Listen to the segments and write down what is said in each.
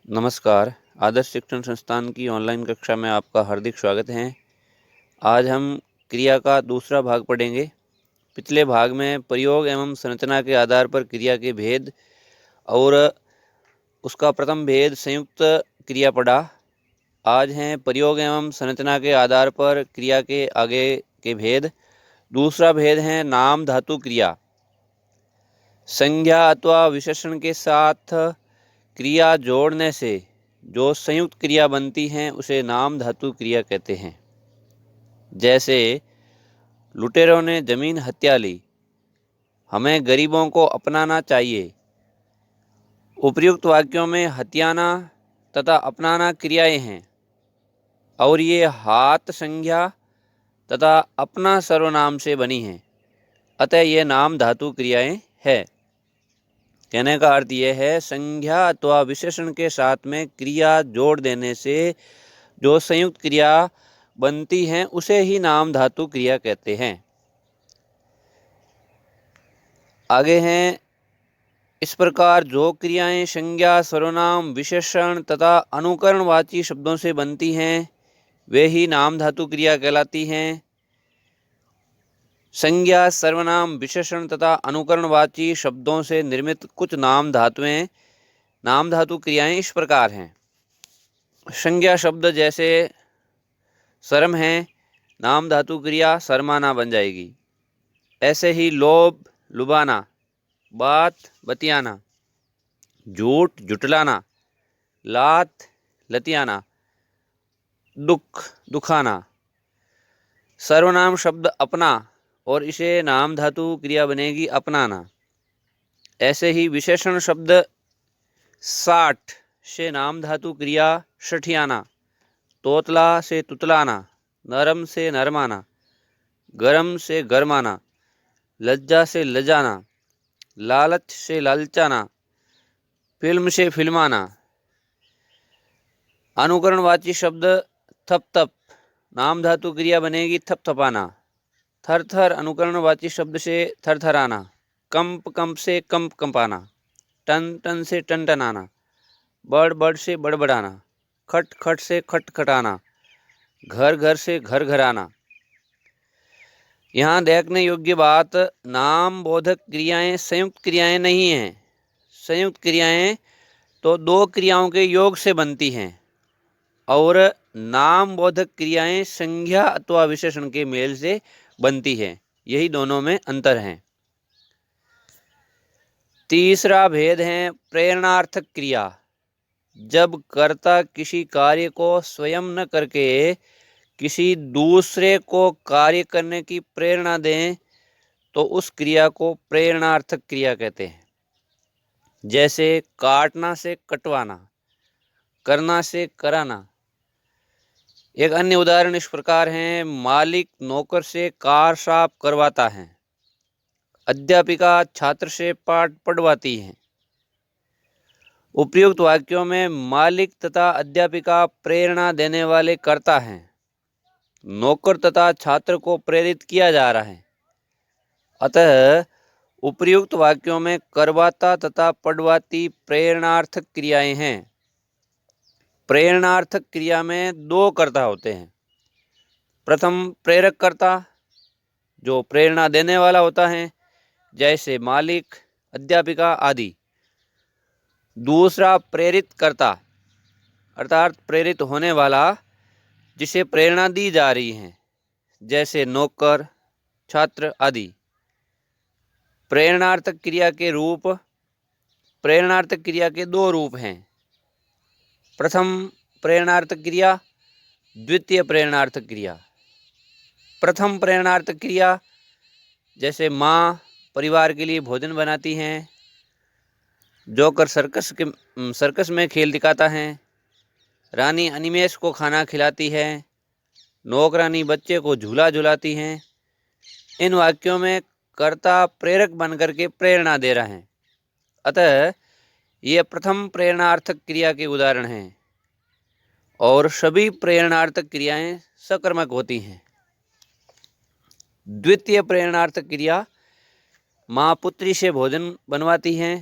नमस्कार। आदर्श शिक्षण संस्थान की ऑनलाइन कक्षा में आपका हार्दिक स्वागत है। आज हम क्रिया का दूसरा भाग पढ़ेंगे। पिछले भाग में प्रयोग एवं संरचना के आधार पर क्रिया के भेद और उसका प्रथम भेद संयुक्त क्रिया पढ़ा। आज हैं प्रयोग एवं संरचना के आधार पर क्रिया के आगे के भेद। दूसरा भेद है नाम धातु क्रिया। संज्ञा अथवा विशेषण के साथ क्रिया जोड़ने से जो संयुक्त क्रिया बनती हैं उसे नाम धातु क्रिया कहते हैं। जैसे लुटेरों ने जमीन हत्या ली, हमें गरीबों को अपनाना चाहिए। उपर्युक्त वाक्यों में हत्याना तथा अपनाना क्रियाएं हैं और ये हात संज्ञा तथा अपना सर्वनाम से बनी हैं, अतः ये नाम धातु क्रियाएं है। कहने का अर्थ यह है, संज्ञा अथवा विशेषण के साथ में क्रिया जोड़ देने से जो संयुक्त क्रिया बनती हैं उसे ही नाम धातु क्रिया कहते हैं। आगे हैं, इस प्रकार जो क्रियाएं संज्ञा सर्वनाम विशेषण तथा अनुकरणवाची शब्दों से बनती हैं वे ही नाम धातु क्रिया कहलाती हैं। संज्ञा सर्वनाम विशेषण तथा अनुकरणवाची शब्दों से निर्मित कुछ नाम धातु क्रियाएं इस प्रकार हैं। संज्ञा शब्द जैसे सर्म है, नाम धातु क्रिया सरमाना बन जाएगी। ऐसे ही लोभ लुभाना, बात बतियाना, झूठ जुटलाना, लात लतियाना, दुख दुखाना। सर्वनाम शब्द अपना और इसे नाम धातु क्रिया बनेगी अपनाना। ऐसे ही विशेषण शब्द साठ से नाम धातु क्रिया सठियाना, तोतला से तुतलाना, नरम से नरमाना, गरम से गरमाना, लज्जा से लजाना, लालच से लालचाना, फिल्म से फिल्माना। अनुकरणवाची शब्द थप थप, नाम धातु क्रिया बनेगी थपथपाना। थर थर अनुकरणवाची शब्द से थरथराना, कंप कंप से कंप कंपाना, टन टन से टनटनाना, बड़ बड़ से बड़बड़ाना, खट खट से खटखटाना, घर घर से घर घराना। यहाँ देखने योग्य बात, नाम बोधक क्रियाएं संयुक्त क्रियाएं नहीं हैं। संयुक्त क्रियाएं तो दो क्रियाओं के योग से बनती हैं और नाम बोधक क्रियाएं संज्ञा अथवा विशेषण के मेल से बनती है। यही दोनों में अंतर है। तीसरा भेद है प्रेरणार्थक क्रिया। जब कर्ता किसी कार्य को स्वयं न करके किसी दूसरे को कार्य करने की प्रेरणा दें तो उस क्रिया को प्रेरणार्थक क्रिया कहते हैं। जैसे काटना से कटवाना, करना से कराना। एक अन्य उदाहरण इस प्रकार है, मालिक नौकर से कार साफ करवाता है, अध्यापिका छात्र से पाठ पढ़वाती है। उपयुक्त वाक्यों में मालिक तथा अध्यापिका प्रेरणा देने वाले कर्ता हैं, नौकर तथा छात्र को प्रेरित किया जा रहा है। अतः उपयुक्त वाक्यों में करवाता तथा पढ़वाती प्रेरणार्थक क्रियाएं हैं। प्रेरणार्थक क्रिया में दो कर्ता होते हैं। प्रथम प्रेरक कर्ता जो प्रेरणा देने वाला होता है, जैसे मालिक, अध्यापिका आदि। दूसरा प्रेरित कर्ता अर्थात प्रेरित होने वाला जिसे प्रेरणा दी जा रही है, जैसे नौकर, छात्र आदि। प्रेरणार्थक क्रिया के दो रूप हैं। प्रथम प्रेरणार्थक क्रिया, द्वितीय प्रेरणार्थक क्रिया। प्रथम प्रेरणार्थक क्रिया जैसे माँ परिवार के लिए भोजन बनाती हैं, जोकर सर्कस में खेल दिखाता है, रानी अनिमेष को खाना खिलाती है, नौकरानी बच्चे को झूला झुलाती हैं। इन वाक्यों में कर्ता प्रेरक बनकर के प्रेरणा दे रहा है, अतः ये प्रथम प्रेरणार्थक क्रिया के उदाहरण हैं और सभी प्रेरणार्थक क्रियाएं सकर्मक होती हैं। द्वितीय प्रेरणार्थक क्रिया, माँ पुत्री से भोजन बनवाती है,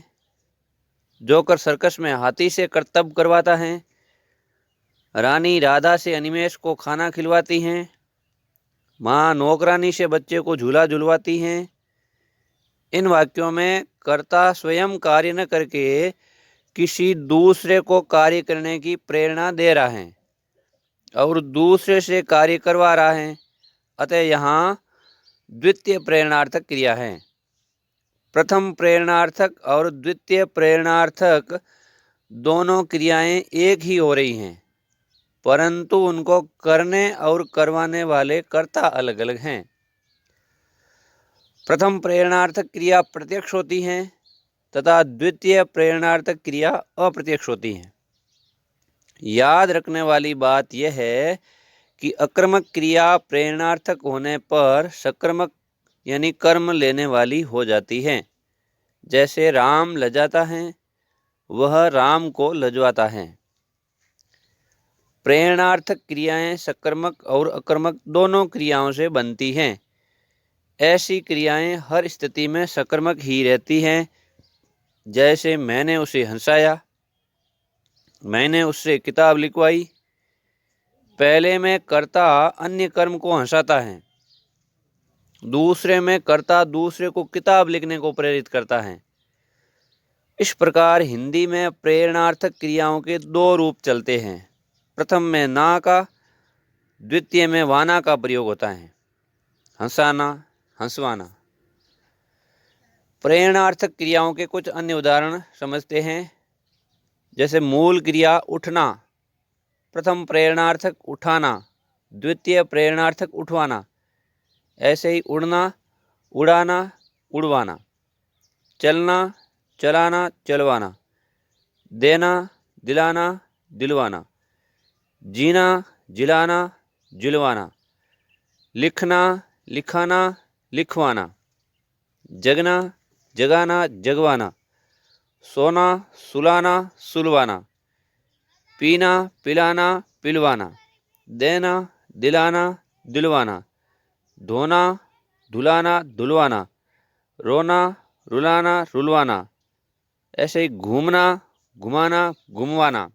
जोकर सर्कस में हाथी से करतब करवाता है। रानी राधा से अनिमेष को खाना खिलवाती हैं। माँ नौकरानी से बच्चे को झूला झुलवाती हैं। इन वाक्यों में कर्ता स्वयं कार्य न करके किसी दूसरे को कार्य करने की प्रेरणा दे रहा है और दूसरे से कार्य करवा रहा है, अतः यहाँ द्वितीय प्रेरणार्थक क्रिया है। प्रथम प्रेरणार्थक और द्वितीय प्रेरणार्थक दोनों क्रियाएं एक ही हो रही हैं, परंतु उनको करने और करवाने वाले कर्ता अलग अलग हैं। प्रथम प्रेरणार्थक क्रिया प्रत्यक्ष होती है तथा द्वितीय प्रेरणार्थक क्रिया अप्रत्यक्ष होती है। याद रखने वाली बात यह है कि अकर्मक क्रिया प्रेरणार्थक होने पर सकर्मक यानी कर्म लेने वाली हो जाती है। जैसे राम लजाता है, वह राम को लजवाता है। प्रेरणार्थक क्रियाएं सकर्मक और अकर्मक दोनों क्रियाओं से बनती हैं। ऐसी क्रियाएं हर स्थिति में सकर्मक ही रहती हैं। जैसे मैंने उसे हंसाया, मैंने उससे किताब लिखवाई। पहले में कर्ता अन्य कर्म को हंसाता है, दूसरे में कर्ता दूसरे को किताब लिखने को प्रेरित करता है। इस प्रकार हिंदी में प्रेरणार्थक क्रियाओं के दो रूप चलते हैं। प्रथम में ना का, द्वितीय में वाना का प्रयोग होता है। हंसाना, हंसवाना। प्रेरणार्थक क्रियाओं के कुछ अन्य उदाहरण समझते हैं। जैसे मूल क्रिया उठना, प्रथम प्रेरणार्थक उठाना, द्वितीय प्रेरणार्थक उठवाना। ऐसे ही उड़ना, उड़ाना, उड़वाना। चलना, चलाना, चलवाना। देना, दिलाना, दिलवाना। जीना, जिलाना, जिलवाना। लिखना, लिखाना, लिखवाना। जगना, जगाना, जगवाना। सोना, सुलाना, सुलवाना। पीना, पिलाना, पिलवाना। देना, दिलाना, दिलवाना। धोना, धुलाना, धुलवाना। रोना, रुलाना, रुलवाना। ऐसे ही घूमना, घुमाना, घुमवाना।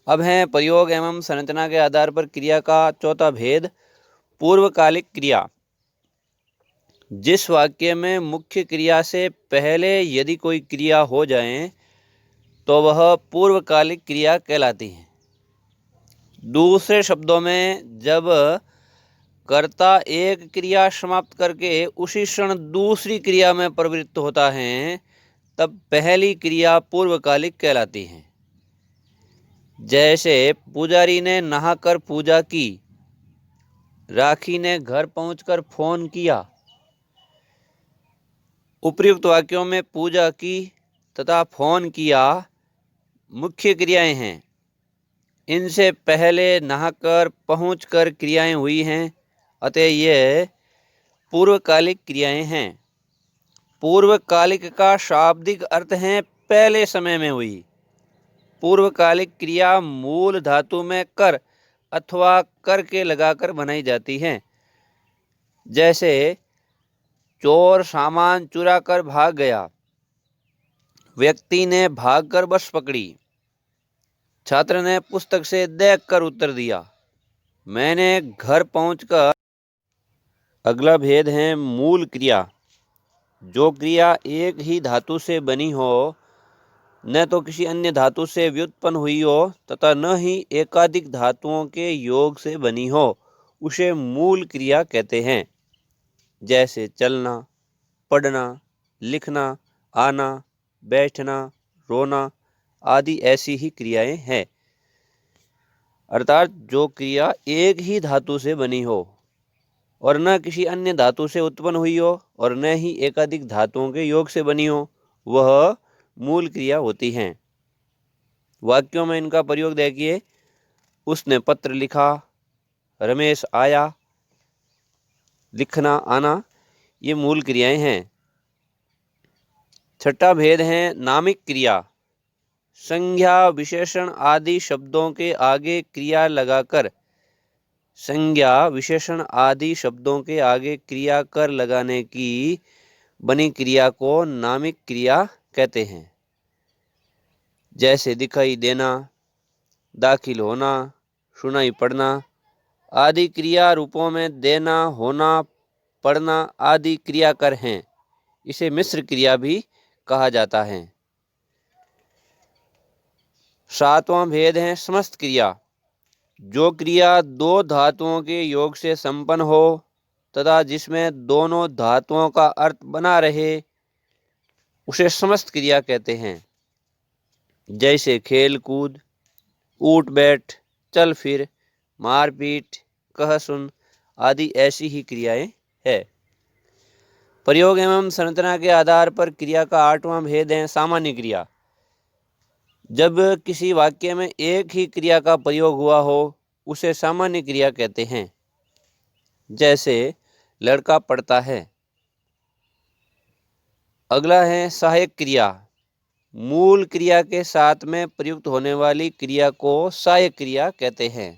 अब है प्रयोग एवं संरचना के आधार पर क्रिया का चौथा भेद, पूर्वकालिक क्रिया। जिस वाक्य में मुख्य क्रिया से पहले यदि कोई क्रिया हो जाए तो वह पूर्वकालिक क्रिया कहलाती है। दूसरे शब्दों में जब कर्ता एक क्रिया समाप्त करके उसी क्षण दूसरी क्रिया में प्रवृत्त होता है तब पहली क्रिया पूर्वकालिक कहलाती है। जैसे पुजारी ने नहाकर पूजा की, राखी ने घर पहुंचकर फोन किया। उपर्युक्त वाक्यों में पूजा की तथा फोन किया मुख्य क्रियाएं हैं। इनसे पहले नहाकर पहुंचकर क्रियाएं हुई हैं, अतः ये पूर्वकालिक क्रियाएं हैं। पूर्वकालिक का शाब्दिक अर्थ है पहले समय में हुई। पूर्वकालिक क्रिया मूल धातु में कर अथवा कर के लगाकर बनाई जाती है। जैसे चोर सामान चुरा कर भाग गया, व्यक्ति ने भागकर बस पकड़ी, छात्र ने पुस्तक से देखकर उत्तर दिया, मैंने घर पहुंचकर। अगला भेद है मूल क्रिया। जो क्रिया एक ही धातु से बनी हो, न तो किसी अन्य धातु से व्युत्पन्न हुई हो तथा न ही एकाधिक धातुओं के योग से बनी हो, उसे मूल क्रिया कहते हैं। जैसे चलना, पढ़ना, लिखना, आना, बैठना, रोना आदि ऐसी ही क्रियाएं हैं। अर्थात जो क्रिया एक ही धातु से बनी हो और न किसी अन्य धातु से उत्पन्न हुई हो और न ही एकाधिक धातुओं के योग से बनी हो, वह मूल क्रिया होती हैं। वाक्यों में इनका प्रयोग देखिए। उसने पत्र लिखा, रमेश आया, लिखना, आना, ये मूल क्रियाएं हैं। छठा भेद है नामिक क्रिया। संज्ञा विशेषण आदि शब्दों के आगे क्रिया लगाकर, संज्ञा विशेषण आदि शब्दों के आगे क्रिया कर लगाने की बनी क्रिया को नामिक क्रिया कहते हैं। जैसे दिखाई देना, दाखिल होना, सुनाई पड़ना आदि क्रिया रूपों में देना, होना, पढ़ना आदि क्रिया कर हैं। इसे मिश्र क्रिया भी कहा जाता है। 7वां भेद है समस्त क्रिया। जो क्रिया दो धातुओं के योग से संपन्न हो तथा जिसमें दोनों धातुओं का अर्थ बना रहे उसे समस्त क्रिया कहते हैं। जैसे खेल कूद, उठ बैठ, चल फिर, मारपीट, कह सुन आदि ऐसी ही क्रियाएं है। प्रयोग एवं संरचना के आधार पर क्रिया का 8वां भेद है सामान्य क्रिया। जब किसी वाक्य में एक ही क्रिया का प्रयोग हुआ हो उसे सामान्य क्रिया कहते हैं। जैसे लड़का पढ़ता है। अगला है सहायक क्रिया। मूल क्रिया के साथ में प्रयुक्त होने वाली क्रिया को सहायक क्रिया कहते हैं।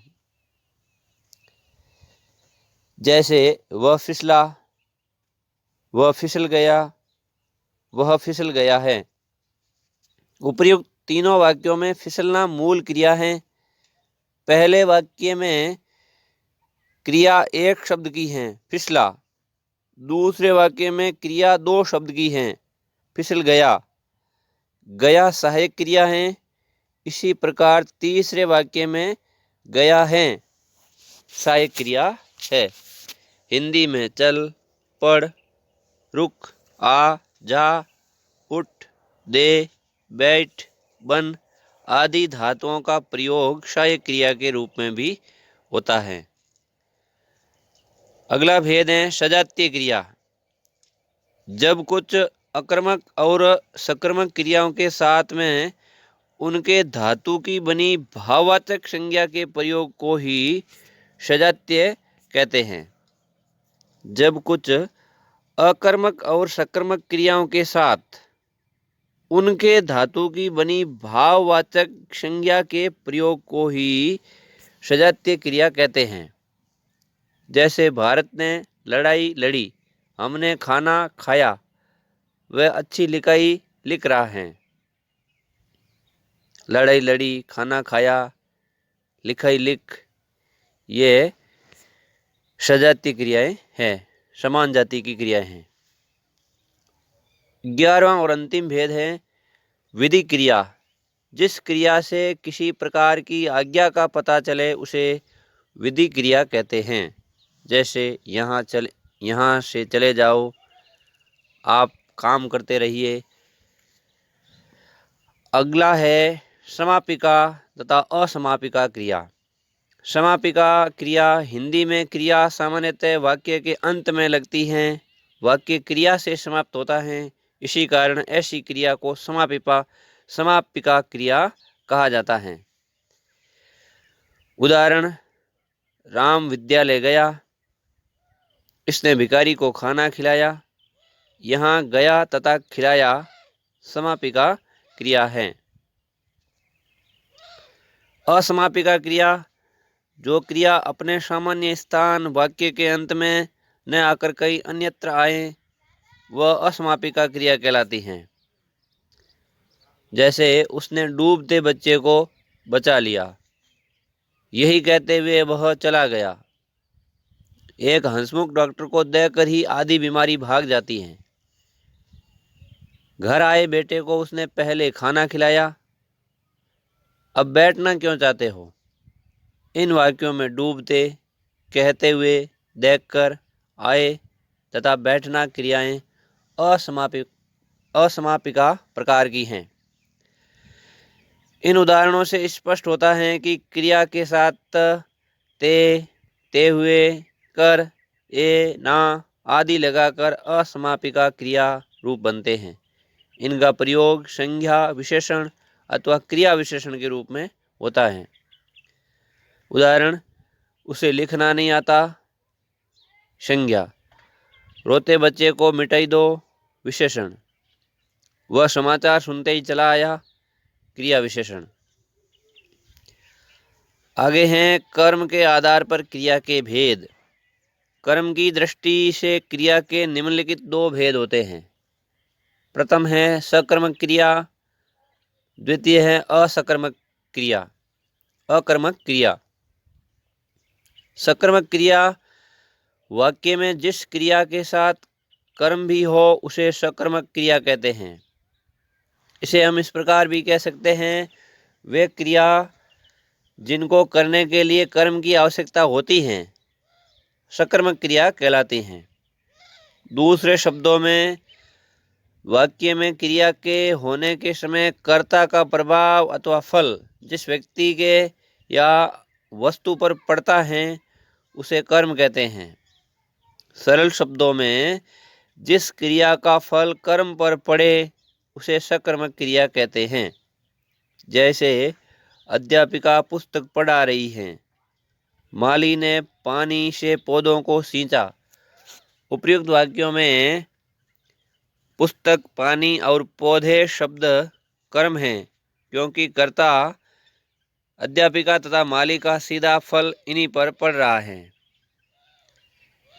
जैसे वह फिसला, वह फिसल गया, वह फिसल गया है। उपर्युक्त तीनों वाक्यों में फिसलना मूल क्रिया है। पहले वाक्य में क्रिया एक शब्द की है, फिसला। दूसरे वाक्य में क्रिया 2 शब्द की है, फिसल गया। गया सहायक क्रिया है। इसी प्रकार तीसरे वाक्य में गया है सहायक क्रिया है। हिंदी में चल, पढ़, रुक, आ, जा, उठ, दे, बैठ, बन आदि धातुओं का प्रयोग सहायक क्रिया के रूप में भी होता है। अगला भेद है सजातीय क्रिया। जब कुछ अकर्मक और सकर्मक क्रियाओं के साथ में उनके धातु की बनी भाववाचक संज्ञा के प्रयोग को ही सजातीय कहते हैं। जब कुछ अकर्मक और सकर्मक क्रियाओं के साथ उनके धातु की बनी भाववाचक संज्ञा के प्रयोग को ही सजातीय क्रिया कहते हैं। जैसे भारत ने लड़ाई लड़ी, हमने खाना खाया, वह अच्छी लिखाई लिख रहा है। लड़ाई लड़ी, खाना खाया, लिखाई लिख, ये सजातीय क्रियाएं हैं, समान जाति की क्रियाएं हैं। 11वां और अंतिम भेद है विधि क्रिया। जिस क्रिया से किसी प्रकार की आज्ञा का पता चले उसे विधि क्रिया कहते हैं। जैसे यहाँ से चले जाओ, आप काम करते रहिए। अगला है समापिका तथा असमापिका क्रिया। समापिका क्रिया हिंदी में क्रिया सामान्यतः वाक्य के अंत में लगती हैं। वाक्य क्रिया से समाप्त होता है। इसी कारण ऐसी क्रिया को समापिका क्रिया कहा जाता है। उदाहरण, राम विद्यालय गया, इसने भिखारी को खाना खिलाया। यहाँ गया तथा खिलाया समापिका क्रिया है। असमापिका क्रिया, जो क्रिया अपने सामान्य स्थान वाक्य के अंत में न आकर कहीं अन्यत्र आए वह असमापिका क्रिया कहलाती हैं। जैसे उसने डूबते बच्चे को बचा लिया, यही कहते हुए वह चला गया। एक हंसमुख डॉक्टर को देखकर ही आधी बीमारी भाग जाती है। घर आए बेटे को उसने पहले खाना खिलाया, अब बैठना क्यों चाहते हो। इन वाक्यों में डूबते, कहते हुए, देखकर, आए तथा बैठना क्रियाएं असमापिका प्रकार की हैं। इन उदाहरणों से स्पष्ट होता है कि क्रिया के साथ ते हुए, कर, ए, ना आदि लगाकर असमापिका क्रिया रूप बनते हैं। इनका प्रयोग संज्ञा विशेषण अथवा क्रिया विशेषण के रूप में होता है। उदाहरण, उसे लिखना नहीं आता, संज्ञा। रोते बच्चे को मिठाई दो, विशेषण। वह समाचार सुनते ही चला आया, क्रिया विशेषण। आगे हैं कर्म के आधार पर क्रिया के भेद। कर्म की दृष्टि से क्रिया के निम्नलिखित 2 भेद होते हैं। प्रथम है सकर्मक क्रिया, द्वितीय है असकर्मक क्रिया। अकर्मक क्रिया। सकर्मक क्रिया वाक्य में जिस क्रिया के साथ कर्म भी हो उसे सकर्मक क्रिया कहते हैं। इसे हम इस प्रकार भी कह सकते हैं, वे क्रिया जिनको करने के लिए कर्म की आवश्यकता होती हैं सकर्मक क्रिया कहलाती हैं। दूसरे शब्दों में वाक्य में क्रिया के होने के समय कर्ता का प्रभाव अथवा फल जिस व्यक्ति के या वस्तु पर पड़ता है उसे कर्म कहते हैं। सरल शब्दों में जिस क्रिया का फल कर्म पर पड़े उसे सकर्मक क्रिया कहते हैं। जैसे अध्यापिका पुस्तक पढ़ा रही हैं, माली ने पानी से पौधों को सींचा। उपयुक्त वाक्यों में पुस्तक, पानी और पौधे शब्द कर्म हैं, क्योंकि कर्ता अध्यापिका तथा माली का सीधा फल इन्हीं पर पड़ रहा है।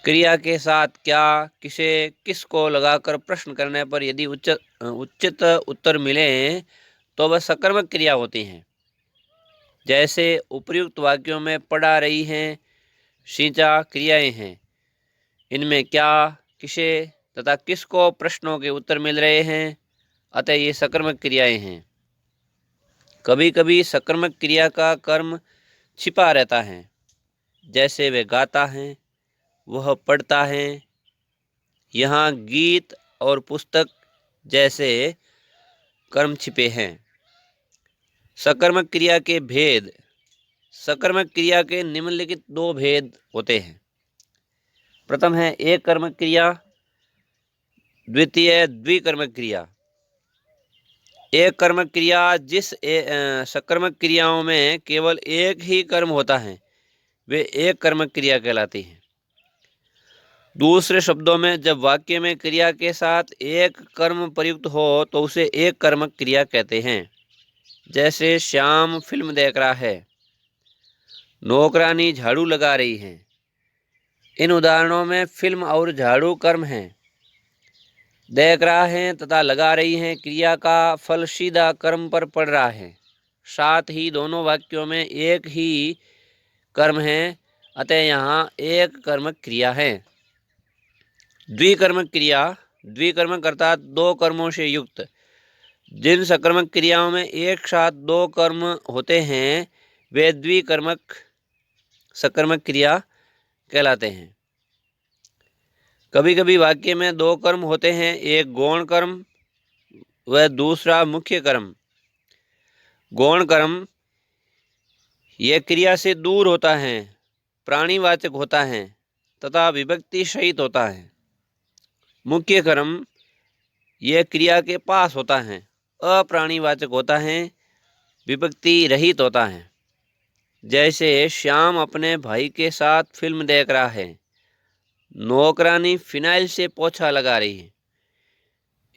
क्रिया के साथ क्या, किसे, किसको लगाकर प्रश्न करने पर यदि उचित उत्तर मिले तो वह सकर्मक क्रिया होती हैं। जैसे उपर्युक्त वाक्यों में पढ़ा रही हैं, सींचा क्रियाएं हैं। इनमें क्या, किसे तथा किसको प्रश्नों के उत्तर मिल रहे हैं, अतः ये सकर्मक क्रियाएं हैं। कभी कभी सकर्मक क्रिया का कर्म छिपा रहता है, जैसे वे गाता है, वह पढ़ता है। यहाँ गीत और पुस्तक जैसे कर्म छिपे हैं। सकर्मक क्रिया के भेद। सकर्मक क्रिया के निम्नलिखित दो भेद होते हैं। प्रथम है एक कर्मक क्रिया, द्वितीय द्विकर्मक क्रिया। एक कर्मक क्रिया जिस सकर्मक क्रियाओं में केवल एक ही कर्म होता है वे एक कर्मक क्रिया कहलाती है। दूसरे शब्दों में जब वाक्य में क्रिया के साथ एक कर्म प्रयुक्त हो तो उसे एक कर्मक क्रिया कहते हैं। जैसे श्याम फिल्म देख रहा है, नौकरानी झाड़ू लगा रही है। इन उदाहरणों में फिल्म और झाड़ू कर्म हैं। देख रहा है तथा लगा रही है क्रिया का फल सीधा कर्म पर पड़ रहा है। साथ ही दोनों वाक्यों में एक ही कर्म है, अतः यहाँ एक कर्मक क्रिया है। द्विकर्मक क्रिया। द्विकर्मक अर्थात दो कर्मों से युक्त। जिन सकर्मक क्रियाओं में एक साथ दो कर्म होते हैं वे द्विकर्मक सकर्मक क्रिया कहलाते हैं। कभी कभी वाक्य में दो कर्म होते हैं, एक गौण कर्म व दूसरा मुख्य कर्म। गौण कर्म यह क्रिया से दूर होता है, प्राणीवाचक होता है तथा विभक्ति सहित होता है। मुख्य कर्म यह क्रिया के पास होता है, अप्राणीवाचक होता है, विभक्ति रहित होता है। जैसे श्याम अपने भाई के साथ फिल्म देख रहा है, नौकरानी फिनाइल से पोछा लगा रही है।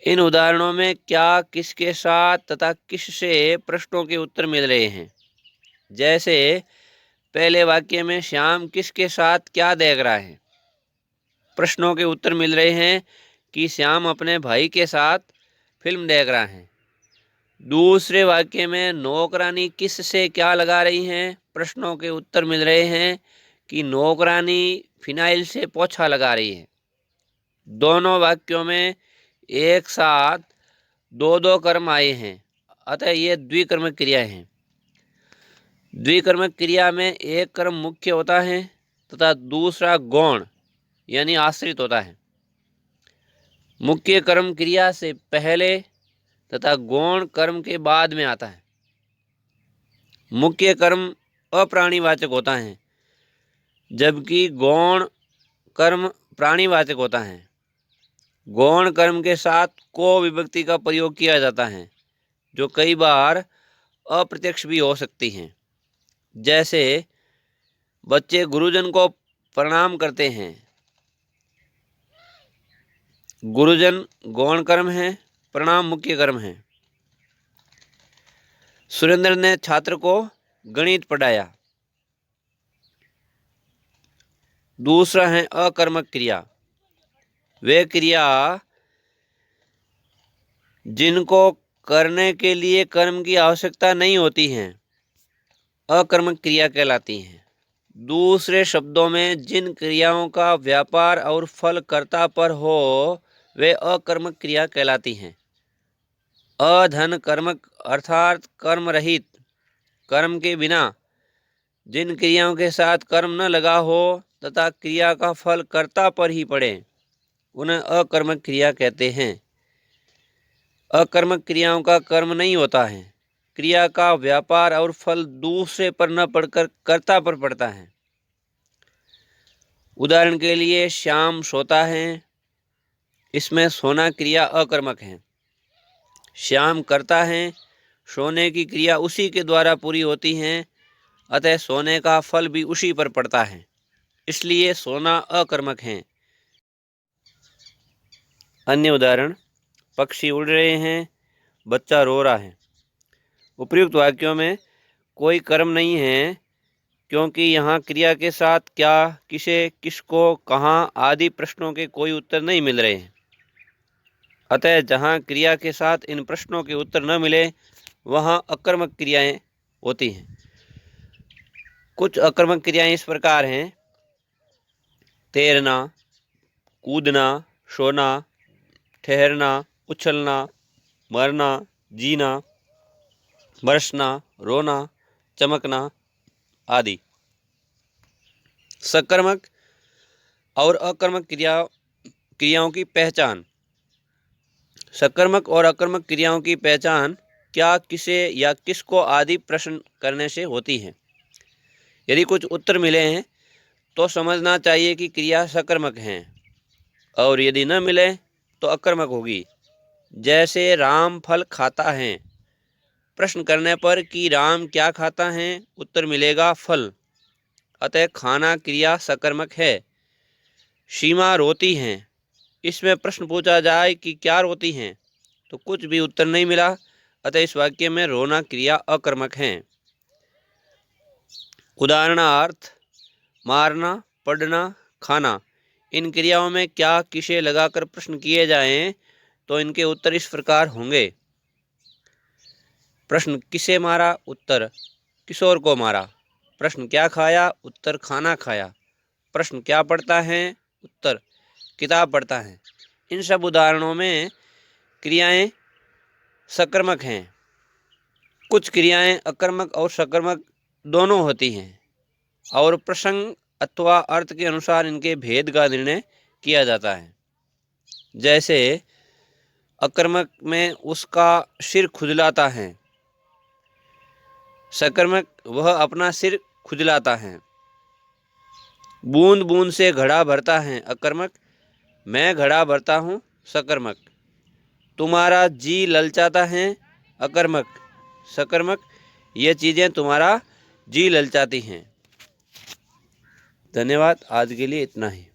इन उदाहरणों में क्या, किसके साथ तथा किससे प्रश्नों के उत्तर मिल रहे हैं। जैसे पहले वाक्य में श्याम किसके साथ क्या देख रहा है, प्रश्नों के उत्तर मिल रहे हैं कि श्याम अपने भाई के साथ फिल्म देख रहा है। दूसरे वाक्य में नौकरानी किस से क्या लगा रही हैं, प्रश्नों के उत्तर मिल रहे हैं कि नौकरानी फिनाइल से पोछा लगा रही है। दोनों वाक्यों में एक साथ दो दो कर्म आए हैं, अतः ये द्विकर्मक क्रिया है। द्विकर्मक क्रिया में एक कर्म मुख्य होता है तथा दूसरा गौण यानी आश्रित होता है। मुख्य कर्म क्रिया से पहले तथा गौण कर्म के बाद में आता है। मुख्य कर्म अप्राणीवाचक होता है जबकि गौण कर्म प्राणीवाचक होता है। गौण कर्म के साथ को विभक्ति का प्रयोग किया जाता है जो कई बार अप्रत्यक्ष भी हो सकती हैं। जैसे बच्चे गुरुजन को प्रणाम करते हैं। गुरुजन गौण कर्म है, प्रणाम मुख्य कर्म है। सुरेंद्र ने छात्र को गणित पढ़ाया। दूसरा है अकर्मक क्रिया। वे क्रिया जिनको करने के लिए कर्म की आवश्यकता नहीं होती हैं, अकर्मक क्रिया कहलाती हैं। दूसरे शब्दों में, जिन क्रियाओं का व्यापार और फल कर्ता पर हो वे अकर्मक क्रिया कहलाती हैं। अधन कर्मक अर्थात कर्म रहित, कर्म के बिना जिन क्रियाओं के साथ कर्म न लगा हो तथा क्रिया का फल कर्ता पर ही पड़े, उन्हें अकर्मक क्रिया कहते हैं। अकर्मक क्रियाओं का कर्म नहीं होता है। क्रिया का व्यापार और फल दूसरे पर न पड़कर कर्ता पर पड़ता है। उदाहरण के लिए, श्याम सोता है, इसमें सोना क्रिया अकर्मक है। श्याम करता है, सोने की क्रिया उसी के द्वारा पूरी होती है, अतः सोने का फल भी उसी पर पड़ता है, इसलिए सोना अकर्मक है। अन्य उदाहरण, पक्षी उड़ रहे हैं, बच्चा रो रहा है। उपर्युक्त वाक्यों में कोई कर्म नहीं है, क्योंकि यहाँ क्रिया के साथ क्या, किसे, किसको, कहाँ आदि प्रश्नों के कोई उत्तर नहीं मिल रहे हैं। अतः जहाँ क्रिया के साथ इन प्रश्नों के उत्तर न मिले वहाँ अकर्मक क्रियाएं होती हैं। कुछ अकर्मक क्रियाएं इस प्रकार हैं: तैरना, कूदना, सोना, ठहरना, उछलना, मरना, जीना, बरसना, रोना, चमकना आदि। सकर्मक और अकर्मक क्रियाओं की पहचान। सकर्मक और अकर्मक क्रियाओं की पहचान क्या, किसे या किसको आदि प्रश्न करने से होती है। यदि कुछ उत्तर मिले हैं तो समझना चाहिए कि क्रिया सकर्मक है, और यदि न मिले तो अकर्मक होगी। जैसे राम फल खाता है, प्रश्न करने पर कि राम क्या खाता है, उत्तर मिलेगा फल, अतः खाना क्रिया सकर्मक है। सीमा रोती हैं, इसमें प्रश्न पूछा जाए कि क्या रोती हैं, तो कुछ भी उत्तर नहीं मिला, अतः इस वाक्य में रोना क्रिया अकर्मक है। उदाहरणार्थ, मारना, पढ़ना, खाना, इन क्रियाओं में क्या, किसे लगाकर प्रश्न किए जाएं तो इनके उत्तर इस प्रकार होंगे। प्रश्न, किसे मारा, उत्तर किशोर को मारा। प्रश्न, क्या खाया, उत्तर खाना खाया। प्रश्न, क्या पढ़ता है, उत्तर किताब पढ़ता है। इन सब उदाहरणों में क्रियाएं सकर्मक हैं। कुछ क्रियाएं अकर्मक और सकर्मक दोनों होती हैं, और प्रसंग अथवा अर्थ के अनुसार इनके भेद का निर्णय किया जाता है। जैसे अकर्मक में उसका सिर खुजलाता है, सकर्मक वह अपना सिर खुजलाता है। बूंद बूंद से घड़ा भरता है, अकर्मक मैं घड़ा भरता हूँ, सकर्मक। तुम्हारा जी ललचाता है, अकर्मक, सकर्मक ये चीज़ें तुम्हारा जी ललचाती हैं। धन्यवाद। आज के लिए इतना ही।